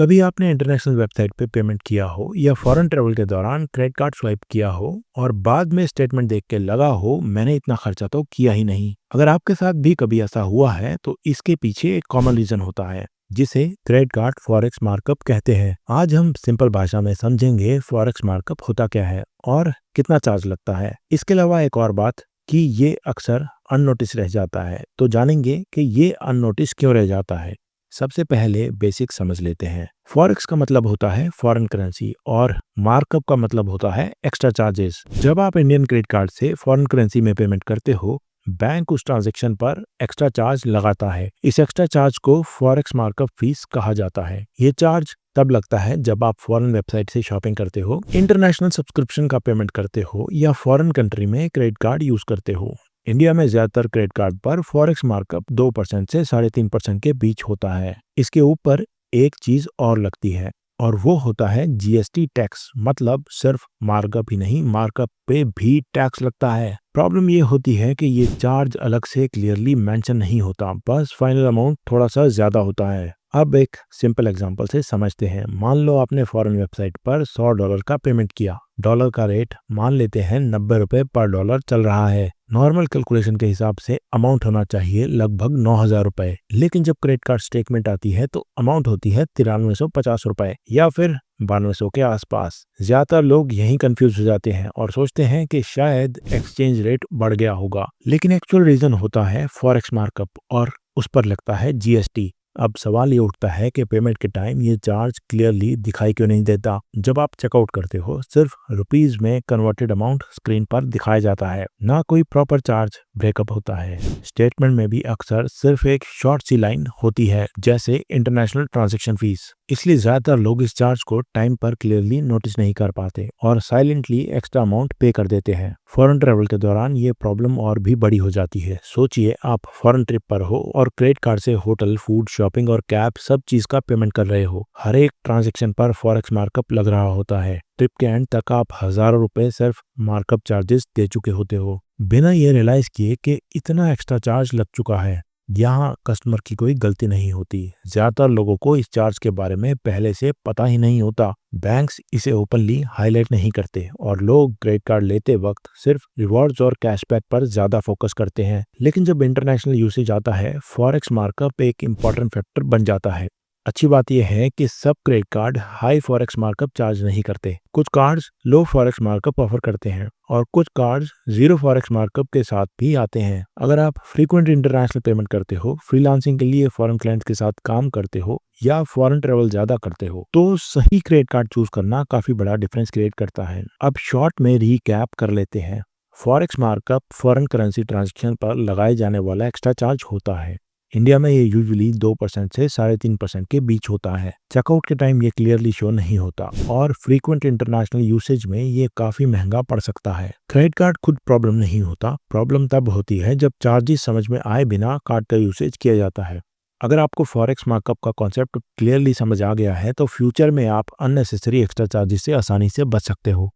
कभी आपने international website पे पेमेंट किया हो या फॉरेन ट्रैवल के दौरान क्रेडिट कार्ड स्वाइप किया हो और बाद में स्टेटमेंट देख के लगा हो मैंने इतना खर्चा तो किया ही नहीं। अगर आपके साथ भी कभी ऐसा हुआ है तो इसके पीछे एक कॉमन रीजन होता है जिसे क्रेडिट कार्ड फॉरेक्स मार्कअप कहते हैं। आज हम सिंपल भाषा में समझेंगे फॉरेक्स मार्कअप होता क्या है और कितना चार्ज लगता है। इसके अलावा एक और बात कि ये अक्सर अननोटिस रह जाता है, तो जानेंगे कि ये अननोटिस क्यों रह जाता है। सबसे पहले बेसिक समझ लेते हैं। फॉरेक्स का मतलब होता है फॉरेन करेंसी और मार्कअप का मतलब होता है एक्स्ट्रा चार्जेस। जब आप इंडियन क्रेडिट कार्ड से फॉरेन करेंसी में पेमेंट करते हो, बैंक उस ट्रांजैक्शन पर एक्स्ट्रा चार्ज लगाता है। इस एक्स्ट्रा चार्ज को फॉरेक्स मार्कअप फीस कहा जाता है। ये चार्ज तब लगता है जब आप फॉरेन वेबसाइट से शॉपिंग करते हो, इंटरनेशनल सब्सक्रिप्शन का पेमेंट करते हो या फॉरेन कंट्री में क्रेडिट कार्ड यूज करते हो। इंडिया में ज्यादातर क्रेडिट कार्ड पर फॉरेक्स मार्कअप 2% से 3.5% के बीच होता है। इसके ऊपर एक चीज और लगती है और वो होता है जीएसटी टैक्स। मतलब सिर्फ मार्कअप ही नहीं, मार्कअप पे भी टैक्स लगता है। प्रॉब्लम ये होती है कि ये चार्ज अलग से क्लियरली मेंशन नहीं होता, बस फाइनल अमाउंट थोड़ा सा ज्यादा होता है। अब एक सिंपल एग्जांपल से समझते हैं। मान लो आपने फॉरेन वेबसाइट पर $100 का पेमेंट किया। डॉलर का रेट मान लेते हैं 90 रुपए पर डॉलर चल रहा है। नॉर्मल कैलकुलेशन के हिसाब से अमाउंट होना चाहिए लगभग 9,000 रुपए, लेकिन जब क्रेडिट कार्ड स्टेटमेंट आती है तो अमाउंट होती है 9350 रुपए या फिर 9200 के आसपास। ज्यादातर लोग यहीं कंफ्यूज हो जाते हैं और सोचते हैं कि शायद एक्सचेंज रेट बढ़ गया होगा, लेकिन एक्चुअल रीजन होता है फॉरेक्स मार्कअप और उस पर लगता है जीएसटी। अब सवाल ये उठता है कि पेमेंट के टाइम ये चार्ज क्लियरली दिखाई क्यों नहीं देता। जब आप चेकआउट करते हो सिर्फ रुपीज में कन्वर्टेड अमाउंट स्क्रीन पर दिखाया जाता है, ना कोई प्रॉपर चार्ज ब्रेकअप होता है। स्टेटमेंट में भी अक्सर सिर्फ एक शॉर्ट सी लाइन होती है जैसे इंटरनेशनल ट्रांजैक्शन फीस। इसलिए ज्यादातर लोग इस चार्ज को टाइम पर क्लियरली नोटिस नहीं कर पाते और साइलेंटली एक्स्ट्रा अमाउंट पे कर देते हैं। फॉरेन ट्रैवल के दौरान ये प्रॉब्लम और भी बड़ी हो जाती है। सोचिए आप फॉरेन ट्रिप पर हो और क्रेडिट कार्ड से होटल, फूड, शॉपिंग और कैब सब चीज का पेमेंट कर रहे हो। हर एक ट्रांजैक्शन पर फॉरेक्स मार्कअप लग रहा होता है। ट्रिप के एंड तक आप हजारों रुपए सिर्फ मार्कअप चार्जेस दे चुके होते हो, बिना ये रियलाइज किए कि इतना एक्स्ट्रा चार्ज लग चुका है। यहाँ कस्टमर की कोई गलती नहीं होती। ज्यादातर लोगों को इस चार्ज के बारे में पहले से पता ही नहीं होता। बैंक्स इसे ओपनली हाईलाइट नहीं करते और लोग क्रेडिट कार्ड लेते वक्त सिर्फ रिवॉर्ड्स और कैशबैक पर ज्यादा फोकस करते हैं। लेकिन जब इंटरनेशनल यूसेज आता है, फॉरेक्स मार्कअप एक इम्पॉर्टेंट फैक्टर बन जाता है। अच्छी बात यह है कि सब credit card high forex markup charge नहीं करते। कुछ कार्ड्स लो फॉरेक्स मार्कअप ऑफर करते हैं और कुछ कार्ड्स जीरो फॉरेक्स मार्कअप के साथ भी आते हैं। अगर आप फ्रीक्वेंट इंटरनेशनल पेमेंट करते हो, फ्रीलांसिंग के लिए फॉरेन क्लाइंट्स के साथ काम करते हो या फॉरेन ट्रेवल ज्यादा करते हो, तो सही क्रेडिट कार्ड चूज करना काफी बड़ा डिफरेंस क्रिएट करता है। अब शॉर्ट में रीकैप कर लेते हैं। Forex markup foreign currency transaction पर लगाए जाने वाला एक्स्ट्रा चार्ज होता है। इंडिया में ये यूजुअली 2% से 3.5% के बीच होता है। चेकआउट के टाइम ये क्लियरली शो नहीं होता और फ्रीक्वेंट इंटरनेशनल यूसेज में ये काफी महंगा पड़ सकता है। क्रेडिट कार्ड खुद प्रॉब्लम नहीं होता। प्रॉब्लम तब होती है जब चार्जेस समझ में आए बिना कार्ड का यूसेज किया जाता है। अगर आपको फॉरेक्स मार्कअप का कॉन्सेप्ट क्लियरली समझ आ गया है तो फ्यूचर में आप अननेसेसरी एक्स्ट्रा चार्जेस से आसानी से बच सकते हो।